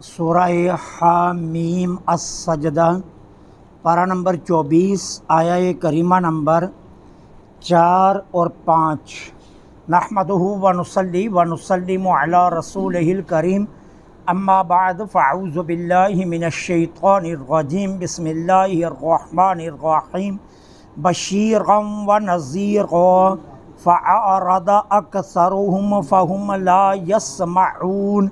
سورہ حامیم السجدہ پارہ نمبر 24 آیہ کریمہ نمبر 4 اور 5۔ نحمدہ ونصلی ونسلم علی رسولہ الکریم، اما بعد فاعوذ باللہ من الشیطان الرجیم، بسم اللہ الرحمن الرحیم۔ بشیرا ونذیرا فأعرض اکثرهم فهم لا يسمعون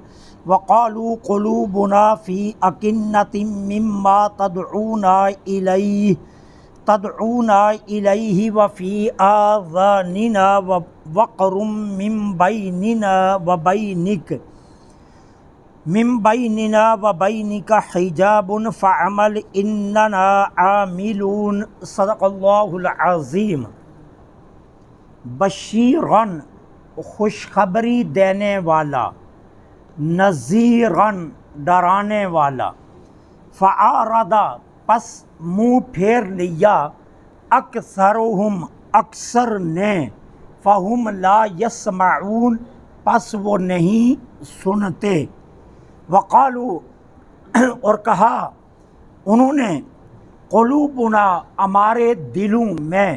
وقالوا قلوبنا في أكنة مما تدعونا إليه وفي آذاننا وقر من بيننا وبينك حجاب فاعمل إننا عاملون۔ صدق اللہ العظیم۔ بشیرن خوشخبری دینے والا، نذیرن ڈرانے والا، فأعرض پس منہ پھیر لیا، اکثرہم اکثر نے، فہم لا یسمعون پس وہ نہیں سنتے، وقالو اور کہا انہوں نے، قلوبنا ہمارے دلوں میں،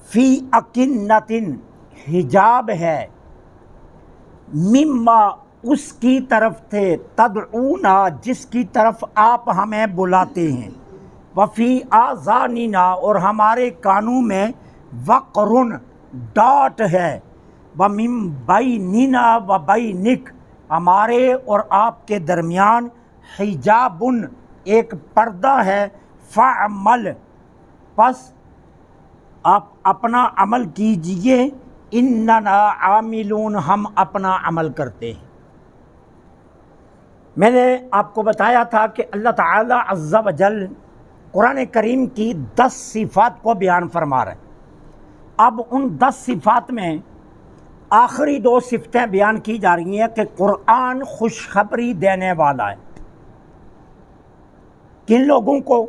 فی اکنتن حجاب ہے، مما اس کی طرف تھے، تدعونا جس کی طرف آپ ہمیں بلاتے ہیں، وفی آذاننا اور ہمارے کانوں میں، وقرن ڈاٹ ہے، ومن بیننا وبینک ہمارے اور آپ کے درمیان، حجابن ایک پردہ ہے، فعمل پس آپ اپنا عمل کیجئے، اننا عاملون ہم اپنا عمل کرتے ہیں۔ میں نے آپ کو بتایا تھا کہ اللہ تعالی عز و جل قرآن کریم کی 10 صفات کو بیان فرما رہے ہیں۔ اب ان 10 صفات میں آخری 2 صفتیں بیان کی جا رہی ہیں کہ قرآن خوشخبری دینے والا ہے۔ کن لوگوں کو؟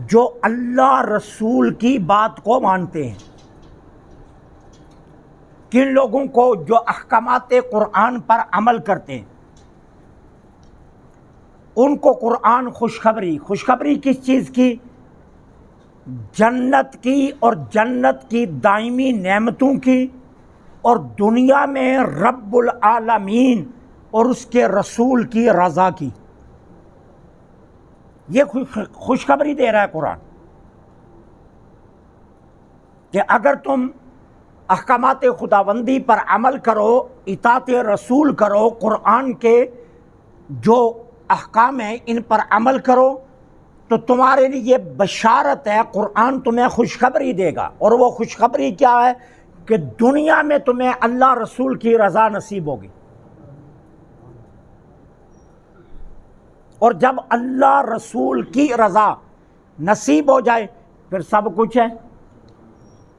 جو اللہ رسول کی بات کو مانتے ہیں۔ کن لوگوں کو؟ جو احکامات قرآن پر عمل کرتے ہیں، ان کو قرآن خوشخبری کس چیز کی؟ جنت کی، اور جنت کی دائمی نعمتوں کی، اور دنیا میں رب العالمین اور اس کے رسول کی رضا کی۔ یہ خوشخبری دے رہا ہے قرآن کہ اگر تم احکامات خداوندی پر عمل کرو، اطاعت رسول کرو، قرآن کے جو احکام ہیں ان پر عمل کرو، تو تمہارے لیے بشارت ہے، قرآن تمہیں خوشخبری دے گا۔ اور وہ خوشخبری کیا ہے؟ کہ دنیا میں تمہیں اللہ رسول کی رضا نصیب ہوگی، اور جب اللہ رسول کی رضا نصیب ہو جائے پھر سب کچھ ہے،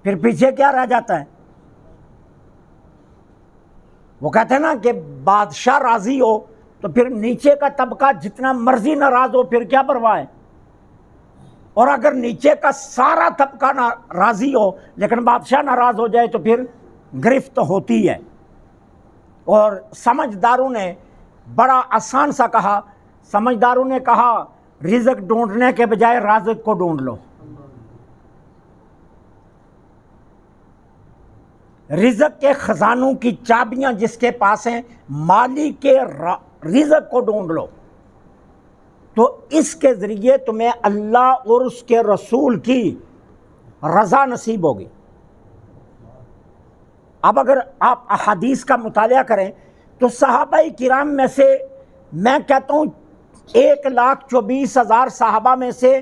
پھر پیچھے کیا رہ جاتا ہے؟ وہ کہتے ہیں نا کہ بادشاہ راضی ہو تو پھر نیچے کا طبقہ جتنا مرضی ناراض ہو پھر کیا پرواہ ہے، اور اگر نیچے کا سارا طبقہ راضی ہو لیکن بادشاہ ناراض ہو جائے تو پھر گرفت ہوتی ہے۔ اور سمجھداروں نے بڑا آسان سا کہا، سمجھداروں نے کہا رزق ڈھونڈنے کے بجائے رازق کو ڈھونڈ لو۔ رزق کے خزانوں کی چابیاں جس کے پاس ہیں، مالک کے رزق کو ڈھونڈ لو، تو اس کے ذریعے تمہیں اللہ اور اس کے رسول کی رضا نصیب ہوگی۔ اب اگر آپ احادیث کا مطالعہ کریں تو صحابہ کرام میں سے میں کہتا ہوں 1,24,000 صحابہ میں سے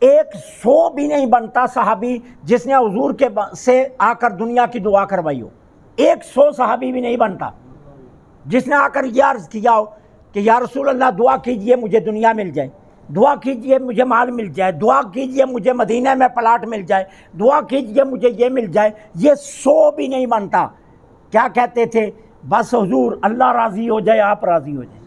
100 بھی نہیں بنتا صحابی جس نے حضور کے سے آ کر دنیا کی دعا کروائی ہو۔ 100 صحابی بھی نہیں بنتا جس نے آ کر یہ عرض کیا ہو کہ یا رسول اللہ دعا کیجئے مجھے دنیا مل جائے، دعا کیجئے مجھے مال مل جائے، دعا کیجئے مجھے مدینہ میں پلاٹ مل جائے، دعا کیجئے مجھے یہ مل جائے۔ یہ 100 بھی نہیں بنتا۔ کیا کہتے تھے؟ بس حضور اللہ راضی ہو جائے، آپ راضی ہو جائیں۔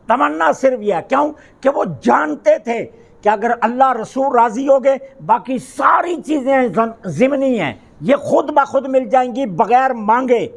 تمنا صرف یہ ہے، کیوں کہ وہ جانتے تھے کہ اگر اللہ رسول راضی ہو گئے باقی ساری چیزیں ضمنی ہیں، یہ خود بخود مل جائیں گی بغیر مانگے۔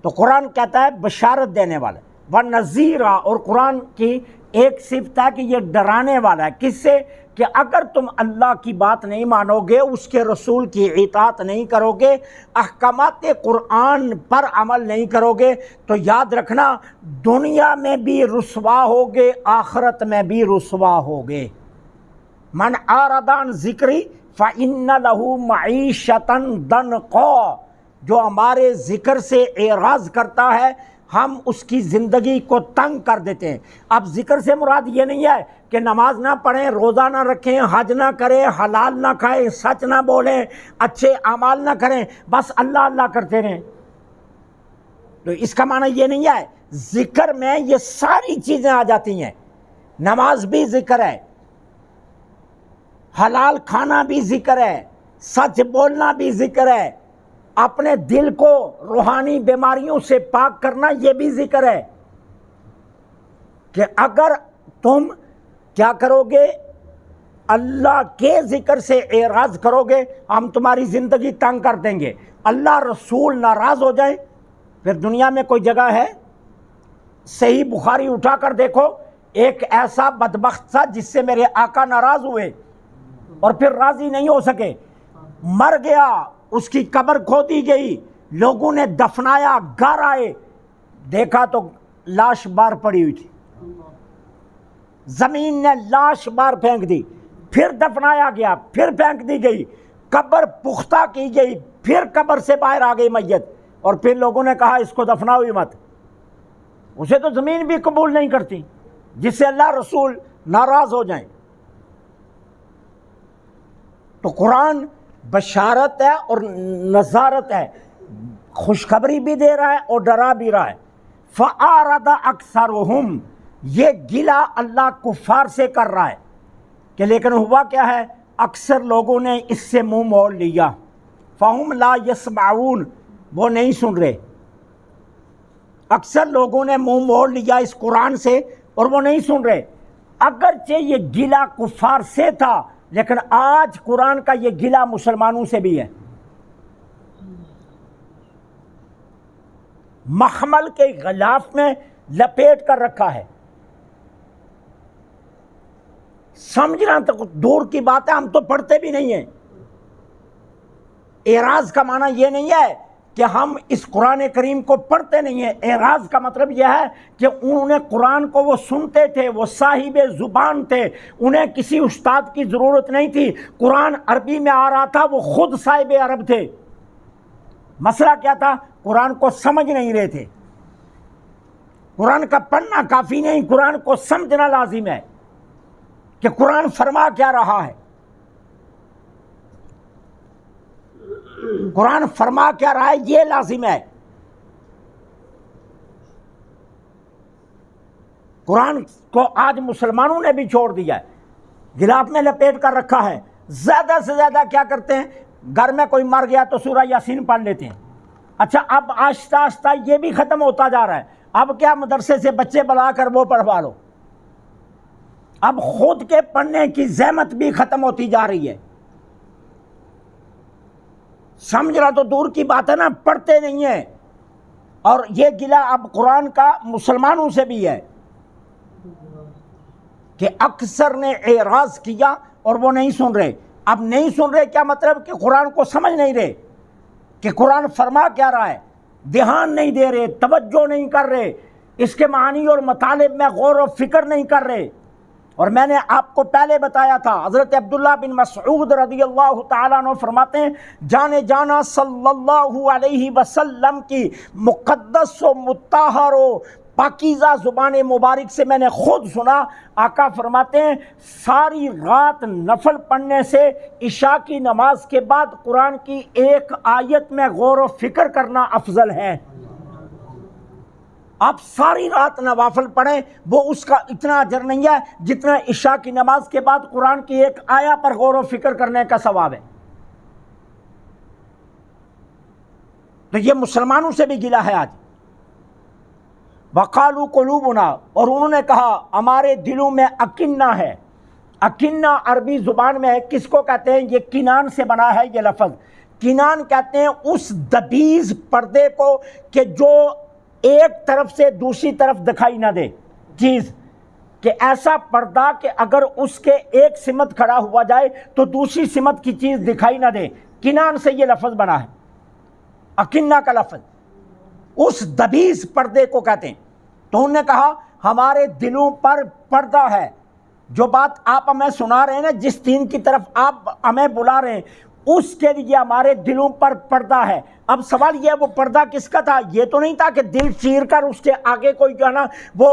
تو قرآن کہتا ہے بشارت دینے والا، وَنَذِيرًا، اور قرآن کی ایک صفت ہے کہ یہ ڈرانے والا ہے، کس سے؟ کہ اگر تم اللہ کی بات نہیں مانو گے، اس کے رسول کی اطاعت نہیں کرو گے، احکامات قرآن پر عمل نہیں کرو گے، تو یاد رکھنا دنیا میں بھی رسوا ہوگے، آخرت میں بھی رسوا ہوگے۔ من اعرض عن ذکری فإن له معیشة ضنکا، جو ہمارے ذکر سے اعراض کرتا ہے ہم اس کی زندگی کو تنگ کر دیتے ہیں۔ اب ذکر سے مراد یہ نہیں ہے کہ نماز نہ پڑھیں، روزہ نہ رکھیں، حج نہ کریں، حلال نہ کھائیں، سچ نہ بولیں، اچھے اعمال نہ کریں، بس اللہ اللہ کرتے رہیں، تو اس کا معنی یہ نہیں ہے۔ ذکر میں یہ ساری چیزیں آ جاتی ہیں، نماز بھی ذکر ہے، حلال کھانا بھی ذکر ہے، سچ بولنا بھی ذکر ہے، اپنے دل کو روحانی بیماریوں سے پاک کرنا یہ بھی ذکر ہے، کہ اگر تم کیا کرو گے، اللہ کے ذکر سے اعراض کرو گے، ہم تمہاری زندگی تنگ کر دیں گے، اللہ رسول ناراض ہو جائیں، پھر دنیا میں کوئی جگہ ہے؟ صحیح بخاری اٹھا کر دیکھو، ایک ایسا بدبخت تھا جس سے میرے آقا ناراض ہوئے اور پھر راضی نہیں ہو سکے، مر گیا، اس کی قبر کھودی گئی، لوگوں نے دفنایا، گھر آئے دیکھا تو لاش باہر پڑی ہوئی تھی، زمین نے لاش باہر پھینک دی، پھر دفنایا گیا، پھر پھینک دی گئی، قبر پختہ کی گئی، پھر قبر سے باہر آ گئی میت، اور پھر لوگوں نے کہا اس کو دفناؤ ہی مت، اسے تو زمین بھی قبول نہیں کرتی، جس سے اللہ رسول ناراض ہو جائیں۔ تو قرآن بشارت ہے اور نذارت ہے، خوشخبری بھی دے رہا ہے اور ڈرا بھی رہا ہے۔ فَأَعْرَضَ أَكْثَرُهُمْ، یہ گلہ اللہ کفار سے کر رہا ہے کہ لیکن ہوا کیا ہے، اکثر لوگوں نے اس سے منہ موڑ لیا، فَهُمْ لَا يَسْمَعُونَ، وہ نہیں سن رہے، اکثر لوگوں نے منہ موڑ لیا اس قرآن سے اور وہ نہیں سن رہے۔ اگرچہ یہ گلہ کفار سے تھا لیکن آج قرآن کا یہ گلہ مسلمانوں سے بھی ہے، مخمل کے غلاف میں لپیٹ کر رکھا ہے۔ سمجھنا تو دور کی بات ہے، ہم تو پڑھتے بھی نہیں ہیں۔ اعراض کا معنی یہ نہیں ہے کہ ہم اس قرآن کریم کو پڑھتے نہیں ہیں، اعراض کا مطلب یہ ہے کہ انہوں نے قرآن کو وہ سنتے تھے، وہ صاحب زبان تھے، انہیں کسی استاد کی ضرورت نہیں تھی، قرآن عربی میں آ رہا تھا، وہ خود صاحب عرب تھے۔ مسئلہ کیا تھا؟ قرآن کو سمجھ نہیں رہے تھے۔ قرآن کا پڑھنا کافی نہیں، قرآن کو سمجھنا لازم ہے کہ قرآن فرما کیا رہا ہے، قرآن فرما کیا رہا ہے یہ لازم ہے۔ قرآن کو آج مسلمانوں نے بھی چھوڑ دیا ہے، غلاف میں لپیٹ کر رکھا ہے۔ زیادہ سے زیادہ کیا کرتے ہیں، گھر میں کوئی مر گیا تو سورہ یاسین پڑھ لیتے ہیں۔ اچھا، اب آہستہ آہستہ یہ بھی ختم ہوتا جا رہا ہے، اب کیا مدرسے سے بچے بلا کر وہ پڑھوا لو، اب خود کے پڑھنے کی زحمت بھی ختم ہوتی جا رہی ہے۔ سمجھنا تو دور کی بات ہے نا، پڑھتے نہیں ہیں، اور یہ گلہ اب قرآن کا مسلمانوں سے بھی ہے کہ اکثر نے اعراض کیا اور وہ نہیں سن رہے۔ اب نہیں سن رہے کیا مطلب؟ کہ قرآن کو سمجھ نہیں رہے کہ قرآن فرما کیا رہا ہے، دھیان نہیں دے رہے، توجہ نہیں کر رہے، اس کے معانی اور مطالب میں غور و فکر نہیں کر رہے۔ اور میں نے آپ کو پہلے بتایا تھا، حضرت عبداللہ بن مسعود رضی اللہ تعالیٰ عنہ فرماتے ہیں، جانے جانا صلی اللہ علیہ وسلم کی مقدس و مطہر و پاکیزہ زبان مبارک سے میں نے خود سنا، آقا فرماتے ہیں ساری رات نفل پڑھنے سے عشاء کی نماز کے بعد قرآن کی ایک آیت میں غور و فکر کرنا افضل ہے۔ آپ ساری رات نوافل پڑھیں، وہ اس کا اتنا اجر نہیں ہے جتنا عشاء کی نماز کے بعد قرآن کی ایک آیا پر غور و فکر کرنے کا ثواب ہے۔ تو یہ مسلمانوں سے بھی گلہ ہے آج۔ وقالوا قلوبنا، اور انہوں نے کہا ہمارے دلوں میں اکنہ ہے۔ اکنہ عربی زبان میں کس کو کہتے ہیں؟ یہ کنان سے بنا ہے یہ لفظ، کنان کہتے ہیں اس دبیز پردے کو کہ جو ایک طرف سے دوسری طرف دکھائی نہ دے چیز، کہ ایسا پردہ کہ اگر اس کے ایک سمت کھڑا ہوا جائے تو دوسری سمت کی چیز دکھائی نہ دے، کنان سے یہ لفظ بنا ہے، اکنہ کا لفظ اس دبیز پردے کو کہتے ہیں۔ تو انہوں نے کہا ہمارے دلوں پر پردہ ہے، جو بات آپ ہمیں سنا رہے ہیں نا، جس دین کی طرف آپ ہمیں بلا رہے ہیں، اس کے لیے ہمارے دلوں پر پردہ ہے۔ اب سوال یہ ہے وہ پردہ کس کا تھا؟ یہ تو نہیں تھا کہ دل چیر کر اس کے آگے کوئی جو ہے نا وہ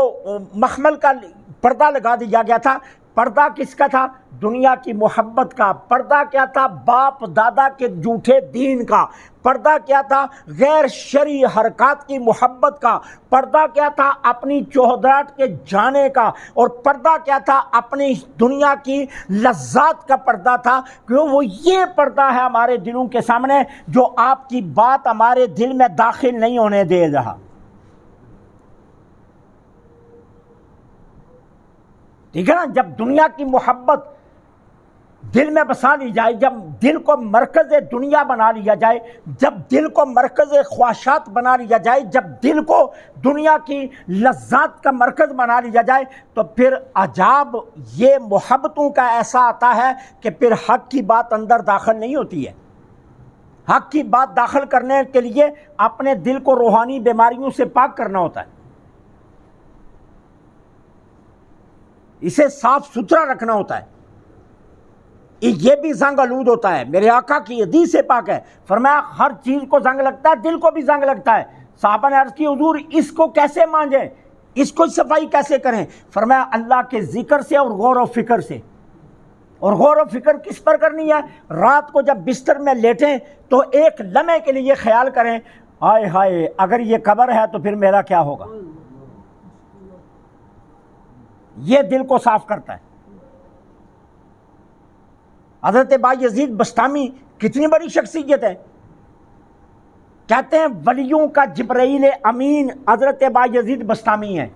مخمل کا پردہ لگا دیا گیا تھا۔ پردہ کس کا تھا؟ دنیا کی محبت کا۔ پردہ کیا تھا؟ باپ دادا کے جھوٹے دین کا۔ پردہ کیا تھا؟ غیر شرعی حرکات کی محبت کا۔ پردہ کیا تھا؟ اپنی چوہدراہٹ کے جانے کا۔ اور پردہ کیا تھا؟ اپنی دنیا کی لذات کا پردہ تھا، کہ وہ یہ پردہ ہے ہمارے دلوں کے سامنے جو آپ کی بات ہمارے دل میں داخل نہیں ہونے دے رہا۔ ٹھیک ہے نا؟ جب دنیا کی محبت دل میں بسا لی جائے، جب دل کو مرکز دنیا بنا لیا جائے، جب دل کو مرکز خواہشات بنا لیا جائے، جب دل کو دنیا کی لذات کا مرکز بنا لیا جائے، تو پھر عجاب یہ محبتوں کا ایسا آتا ہے کہ پھر حق کی بات اندر داخل نہیں ہوتی ہے۔ حق کی بات داخل کرنے کے لیے اپنے دل کو روحانی بیماریوں سے پاک کرنا ہوتا ہے، اسے صاف ستھرا رکھنا ہوتا ہے۔ یہ بھی زنگ آلود ہوتا ہے۔ میرے آقا کی حدیث سے پاک ہے، فرمایا ہر چیز کو زنگ لگتا ہے، دل کو بھی زنگ لگتا ہے۔ صحابہ نے عرض کی حضور اس کو کیسے مانجیں، اس کو صفائی کیسے کریں؟ فرمایا اللہ کے ذکر سے اور غور و فکر سے۔ اور غور و فکر کس پر کرنی ہے؟ رات کو جب بستر میں لیٹیں تو ایک لمحے کے لیے خیال کریں، ہائے ہائے اگر یہ قبر ہے تو پھر میرا کیا ہوگا۔ یہ دل کو صاف کرتا ہے۔ حضرت بایزید بسطامی کتنی بڑی شخصیت ہے، کہتے ہیں ولیوں کا جبرائیل امین حضرت بایزید بسطامی ہے۔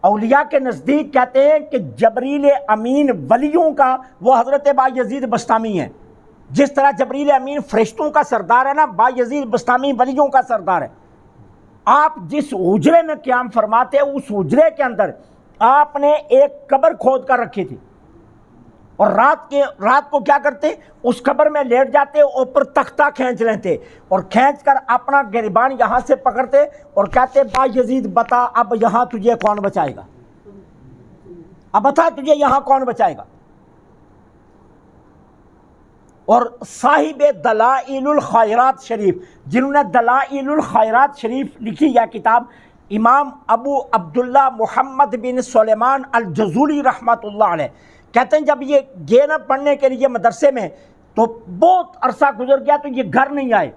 اولیاء کے نزدیک کہتے ہیں کہ جبریل امین ولیوں کا وہ حضرت بایزید بسطامی ہے۔ جس طرح جبریل امین فرشتوں کا سردار ہے نا، بایزید بسطامی ولیوں کا سردار ہے۔ آپ جس حجرے میں قیام فرماتے اس حجرے کے اندر آپ نے ایک قبر کھود کر رکھی تھی، اور رات کو کیا کرتے؟ اس قبر میں لیٹ جاتے، اوپر تختہ کھینچ لیتے، اور کھینچ کر اپنا گریبان یہاں سے پکڑتے اور کہتے بایزید بتا اب یہاں تجھے کون بچائے گا، اب بتا تجھے یہاں کون بچائے گا۔ اور صاحب دلائل الخیرات شریف، جنہوں نے دلائل الخیرات شریف لکھی یہ کتاب، امام ابو عبداللہ محمد بن سلیمان الجزولی رحمۃ اللہ علیہ، کہتے ہیں جب یہ گئے نا پڑھنے کے لیے مدرسے میں تو بہت عرصہ گزر گیا تو یہ گھر نہیں آئے۔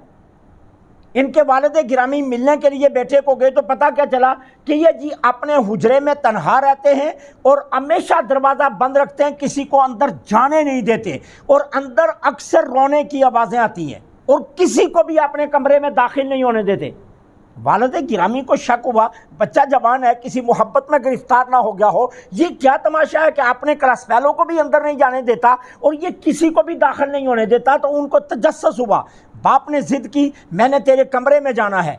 ان کے والد گرامی ملنے کے لیے بیٹے کو گئے تو پتہ کیا چلا کہ یہ جی اپنے حجرے میں تنہا رہتے ہیں اور ہمیشہ دروازہ بند رکھتے ہیں، کسی کو اندر جانے نہیں دیتے، اور اندر اکثر رونے کی آوازیں آتی ہیں، اور کسی کو بھی اپنے کمرے میں داخل نہیں ہونے دیتے۔ والد گرامی کو شک ہوا، بچہ جوان ہے، کسی محبت میں گرفتار نہ ہو گیا ہو، یہ کیا تماشا ہے کہ اپنے کلاس فیلوں کو بھی اندر نہیں جانے دیتا اور یہ کسی کو بھی داخل نہیں ہونے دیتا۔ تو ان کو تجسس ہوا، باپ نے ضد کی میں نے تیرے کمرے میں جانا ہے۔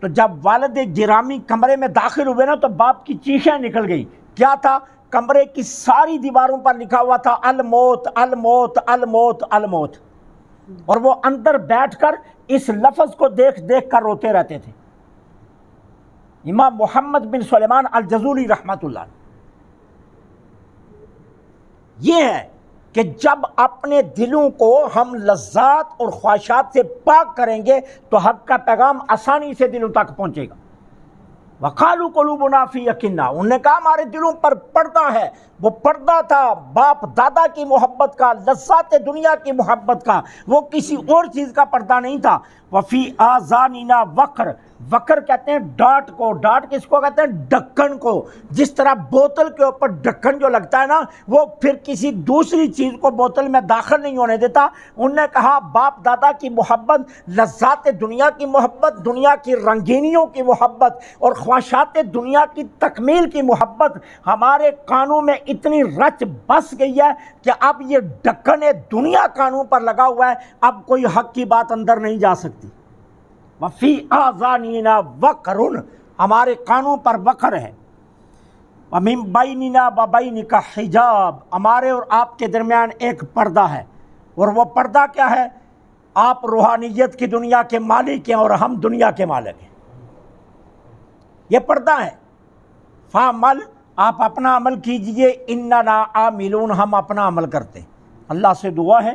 تو جب والد گرامی کمرے میں داخل ہوئے نا تو باپ کی چیخیں نکل گئی۔ کیا تھا؟ کمرے کی ساری دیواروں پر لکھا ہوا تھا الموت الموت الموت الموت، اور وہ اندر بیٹھ کر اس لفظ کو دیکھ دیکھ کر روتے رہتے تھے۔ امام محمد بن سلیمان الجزولی رحمۃ اللہ، یہ ہے کہ جب اپنے دلوں کو ہم لذات اور خواہشات سے پاک کریں گے تو حق کا پیغام آسانی سے دلوں تک پہنچے گا۔ وقالوا قلوبنا فی اکنہ، انہوں نے کہا ہمارے دلوں پر پردہ ہے۔ وہ پردہ تھا باپ دادا کی محبت کا، لذات دنیا کی محبت کا، وہ کسی اور چیز کا پردہ نہیں تھا۔ وفی آذاننا وقر، وقر کہتے ہیں ڈاٹ کو، ڈاٹ کس کو کہتے ہیں؟ ڈھکن کو۔ جس طرح بوتل کے اوپر ڈھکن جو لگتا ہے نا، وہ پھر کسی دوسری چیز کو بوتل میں داخل نہیں ہونے دیتا۔ انہوں نے کہا باپ دادا کی محبت، لذات دنیا کی محبت، دنیا کی رنگینیوں کی محبت اور خواہشات دنیا کی تکمیل کی محبت ہمارے کانوں میں اتنی رچ بس گئی ہے کہ اب یہ ڈھکن دنیا کانوں پر لگا ہوا ہے، اب کوئی حق کی بات اندر نہیں جا سکتی۔ وفی آذاننا وقر، ہمارے کانوں پر وقر ہے۔ ومن بیننا وبینک حجاب، ہمارے اور آپ کے درمیان ایک پردہ ہے، اور وہ پردہ کیا ہے؟ آپ روحانیت کی دنیا کے مالک ہیں اور ہم دنیا کے مالک ہیں، یہ پردہ ہے۔ فعمل، آپ اپنا عمل کیجئے، اننا عاملون، ہم اپنا عمل کرتے ہیں۔ اللہ سے دعا ہے